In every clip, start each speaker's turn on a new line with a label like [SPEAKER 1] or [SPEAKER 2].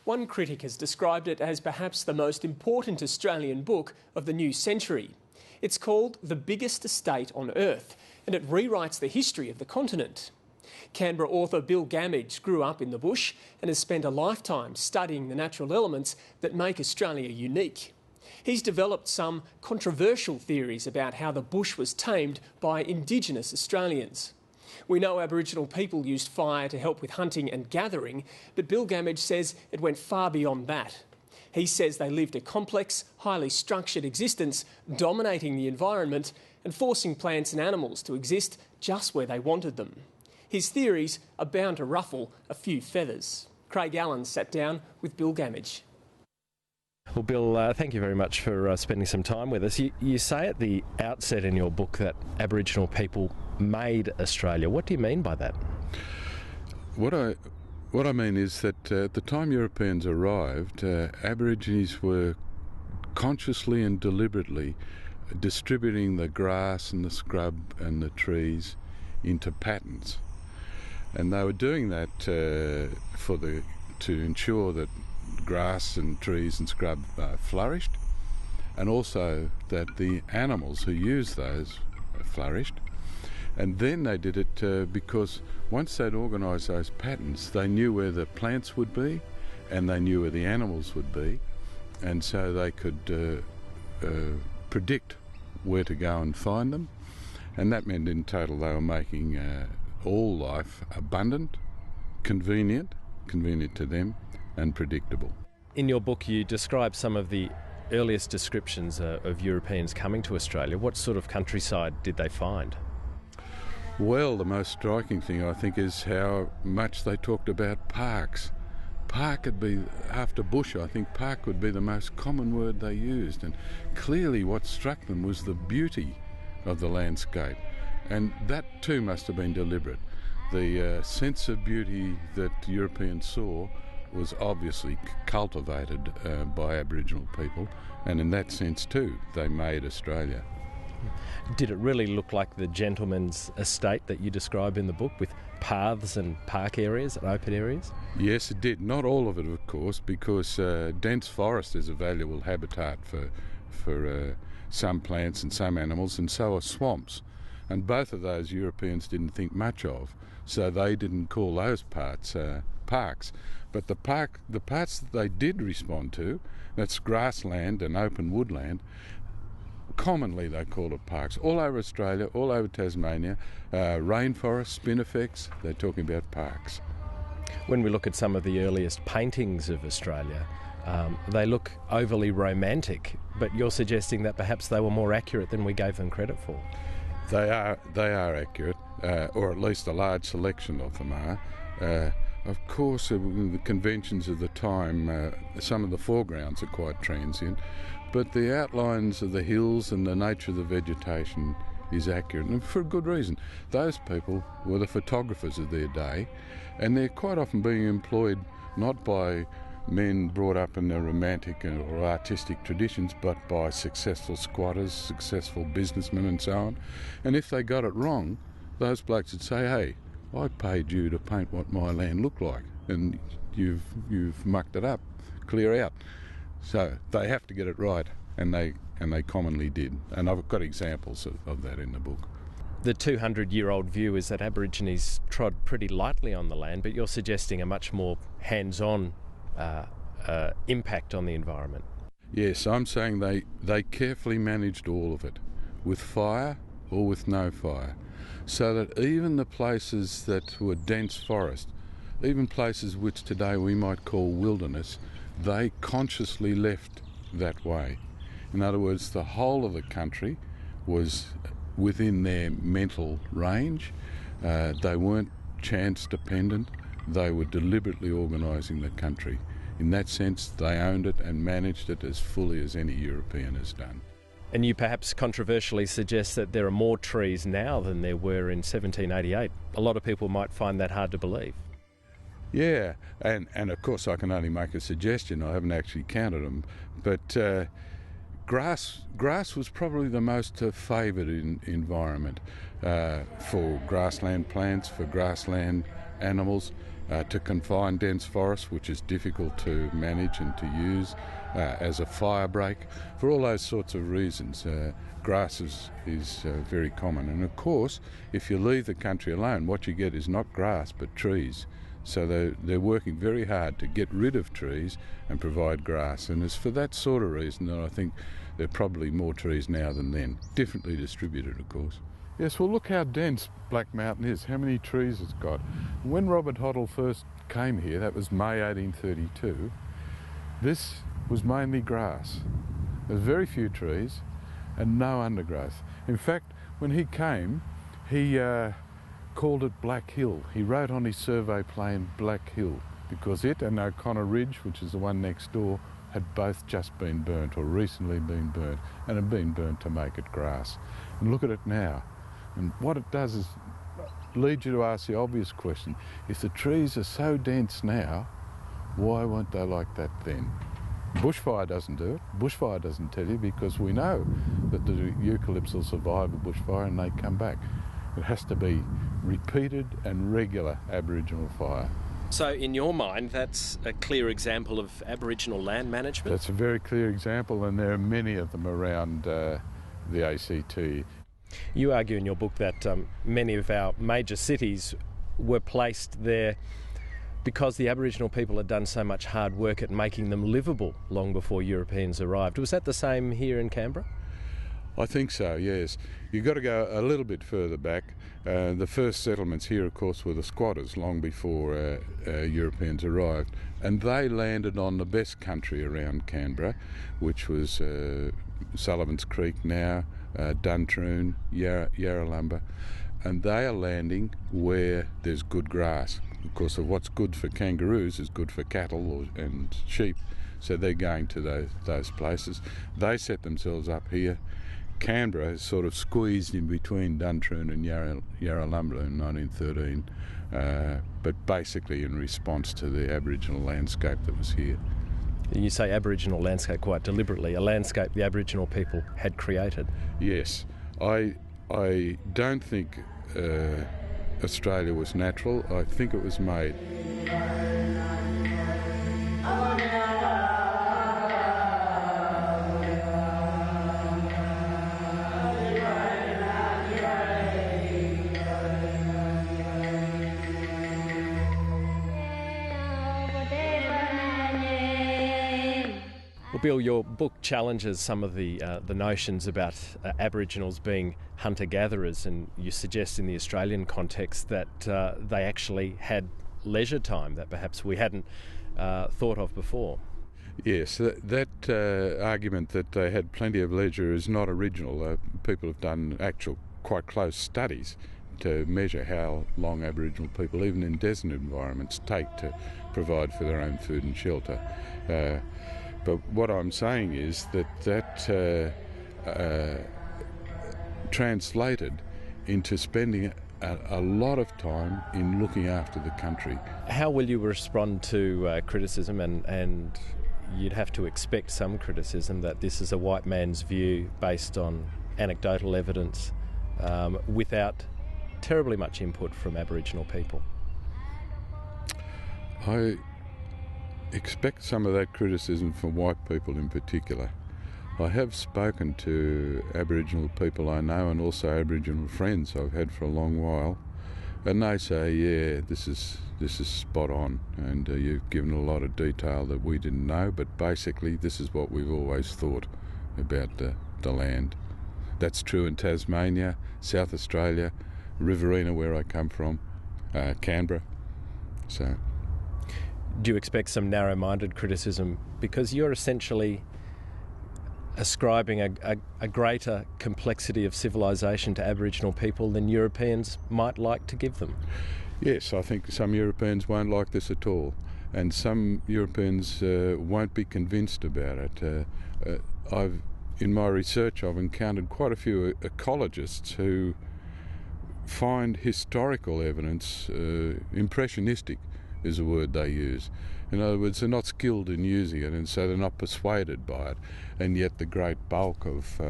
[SPEAKER 1] One critic has described it as perhaps the most important Australian book of the new century. It's called The Biggest Estate on Earth, and it rewrites the history of the continent. Canberra author Bill Gammage grew up in the bush and has spent a lifetime studying the natural elements that make Australia unique. He's developed some controversial theories about how the bush was tamed by Indigenous Australians. We know Aboriginal people used fire to help with hunting and gathering, but Bill Gammage says it went far beyond that. He says they lived a complex, highly structured existence, dominating the environment and forcing plants and animals to exist just where they wanted them. His theories are bound to ruffle a few feathers. Craig Allen sat down with Bill Gammage.
[SPEAKER 2] Well, Bill, thank you very much for spending some time with us. You say at the outset in your book that Aboriginal people made Australia. What do you mean by that?
[SPEAKER 3] What I mean is that at the time Europeans arrived, Aborigines were consciously and deliberately distributing the grass and the scrub and the trees into patterns. And they were doing that to ensure that grass and trees and scrub flourished, and also that the animals who used those flourished. And then they did it because once they'd organised those patterns, they knew where the plants would be and they knew where the animals would be, and so they could predict where to go and find them. And that meant in total they were making all life abundant, convenient to them, and predictable.
[SPEAKER 2] In your book you describe some of the earliest descriptions of Europeans coming to Australia. What sort of countryside did they find?
[SPEAKER 3] Well, the most striking thing I think is how much they talked about parks. Park would be, after bush, I think park would be the most common word they used, and clearly what struck them was the beauty of the landscape, and that too must have been deliberate. The sense of beauty that Europeans saw was obviously cultivated by Aboriginal people, and in that sense too they made Australia.
[SPEAKER 2] Did it really look like the gentleman's estate that you describe in the book, with paths and park areas and open areas?
[SPEAKER 3] Yes, it did. Not all of it, of course, because dense forest is a valuable habitat for some plants and some animals, and so are swamps. And both of those Europeans didn't think much of, so they didn't call those parts parks. But the parts that they did respond to, that's grassland and open woodland, commonly they call it parks. All over Australia, all over Tasmania, rainforests, spinifex, they're talking about parks.
[SPEAKER 2] When we look at some of the earliest paintings of Australia, they look overly romantic, but you're suggesting that perhaps they were more accurate than we gave them credit for.
[SPEAKER 3] They are accurate, or at least a large selection of them are. Of course, the conventions of the time, some of the foregrounds are quite transient, but the outlines of the hills and the nature of the vegetation is accurate, and for a good reason. Those people were the photographers of their day, and they're quite often being employed not by men brought up in the romantic or artistic traditions, but by successful squatters, successful businessmen and so on. And if they got it wrong, those blokes would say, "Hey, I paid you to paint what my land looked like, and you've mucked it up, clear out." So they have to get it right, and they commonly did. And I've got examples of that in the book.
[SPEAKER 2] The 200-year-old view is that Aborigines trod pretty lightly on the land, but you're suggesting a much more hands-on impact on the environment.
[SPEAKER 3] Yes, I'm saying they carefully managed all of it, with fire or with no fire, so that even the places that were dense forest, even places which today we might call wilderness, they consciously left that way. In other words, the whole of the country was within their mental range. They weren't chance dependent. They were deliberately organising the country. In that sense, they owned it and managed it as fully as any European has done.
[SPEAKER 2] And you perhaps controversially suggest that there are more trees now than there were in 1788. A lot of people might find that hard to believe.
[SPEAKER 3] Yeah, and of course I can only make a suggestion. I haven't actually counted them, but grass was probably the most favoured environment for grassland plants, for grassland animals, to confine dense forests, which is difficult to manage and to use, as a fire break. For all those sorts of reasons, grass is very common. And of course, if you leave the country alone, what you get is not grass but trees. So they're working very hard to get rid of trees and provide grass. And it's for that sort of reason that I think there are probably more trees now than then. Differently distributed, of course. Yes, well, look how dense Black Mountain is, how many trees it's got. When Robert Hoddle first came here, that was May 1832, this was mainly grass. There's very few trees and no undergrowth. In fact, when he came, he called it Black Hill. He wrote on his survey plan Black Hill because it and O'Connor Ridge, which is the one next door, had both just been burnt or recently been burnt and had been burnt to make it grass. And look at it now. And what it does is lead you to ask the obvious question. If the trees are so dense now, why weren't they like that then? Bushfire doesn't do it. Bushfire doesn't tell you, because we know that the eucalypts will survive a bushfire and they come back. It has to be repeated and regular Aboriginal fire.
[SPEAKER 2] So in your mind, that's a clear example of Aboriginal land management?
[SPEAKER 3] That's a very clear example, and there are many of them around the ACT.
[SPEAKER 2] You argue in your book that many of our major cities were placed there because the Aboriginal people had done so much hard work at making them livable long before Europeans arrived. Was that the same here in Canberra?
[SPEAKER 3] I think so, yes. You've got to go a little bit further back. The first settlements here, of course, were the squatters long before Europeans arrived, and they landed on the best country around Canberra, which was Sullivan's Creek now, Duntroon, Yarralumba, and they are landing where there's good grass. Of course, what's good for kangaroos is good for cattle and sheep, so they're going to those places. They set themselves up here. Canberra is sort of squeezed in between Duntroon and Yarralumla in 1913, but basically in response to the Aboriginal landscape that was here.
[SPEAKER 2] You say Aboriginal landscape quite deliberately, a landscape the Aboriginal people had created.
[SPEAKER 3] Yes. I don't think Australia was natural. I think it was made.
[SPEAKER 2] Bill, your book challenges some of the notions about Aboriginals being hunter-gatherers, and you suggest in the Australian context that they actually had leisure time that perhaps we hadn't thought of before.
[SPEAKER 3] Yes, that argument that they had plenty of leisure is not original. People have done actual quite close studies to measure how long Aboriginal people, even in desert environments, take to provide for their own food and shelter. But what I'm saying is that translated into spending a lot of time in looking after the country.
[SPEAKER 2] How will you respond to criticism, and you'd have to expect some criticism that this is a white man's view based on anecdotal evidence without terribly much input from Aboriginal people?
[SPEAKER 3] I expect some of that criticism from white people in particular. I have spoken to Aboriginal people I know, and also Aboriginal friends I've had for a long while, and they say, yeah, this is spot on, and you've given a lot of detail that we didn't know, but basically this is what we've always thought about the land. That's true in Tasmania, South Australia, Riverina, where I come from, Canberra. So,
[SPEAKER 2] do you expect some narrow-minded criticism? Because you're essentially ascribing a greater complexity of civilisation to Aboriginal people than Europeans might like to give them.
[SPEAKER 3] Yes, I think some Europeans won't like this at all, and some Europeans won't be convinced about it. In my research, I've encountered quite a few ecologists who find historical evidence impressionistic, is a word they use. In other words, they're not skilled in using it, and so they're not persuaded by it. And yet the great bulk of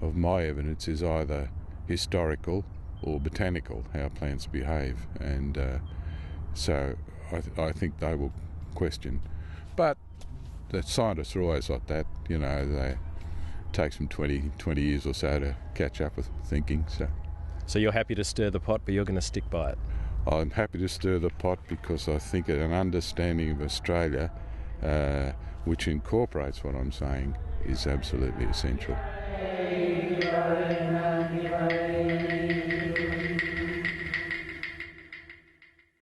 [SPEAKER 3] my evidence is either historical or botanical, how plants behave. And so I think they will question. But the scientists are always like that, you know, it takes them 20 years or so to catch up with thinking.
[SPEAKER 2] So you're happy to stir the pot, but you're going to stick by it?
[SPEAKER 3] I'm happy to stir the pot because I think an understanding of Australia, which incorporates what I'm saying, is absolutely essential.